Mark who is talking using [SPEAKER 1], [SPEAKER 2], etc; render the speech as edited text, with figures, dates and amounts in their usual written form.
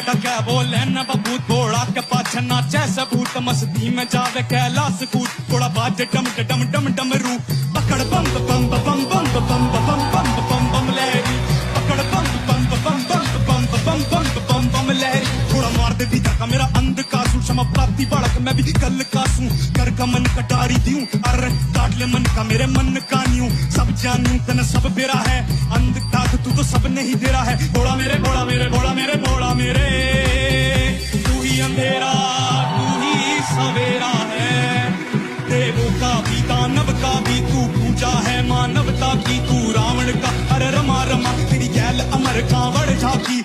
[SPEAKER 1] बेटा क्या बोले न बबूत थोड़ा के पाछे नाचे सबूत मस्ती में जावे कैलाश कूद थोड़ा बाजे डम डम डम डम रू पकड़ बम बम बम बम बम बम बम बम बम बम लहरी पकड़ बम बम बम बम बम बम बम बम बम लहरी थोड़ा मार दे दी का मेरा अंध कासू क्षमा प्राप्ति बढ़क मैं भी कल कासू कर का मन कटारी दूं अरे काट ले मन का मेरे मन का न्यू सब जानू तन सब बेरा है अंध काट तू तो सब नहीं दे रहा है बोला मेरे बोला मेरे बोला मेरे बोला मेरे तू ही अंधेरा तू ही सवेरा है देवों का भी दानव का भी तू पूजा है मानवता की तू रावण का अरे रमा रमा तेरी गैल अमर कांवड़ झाकी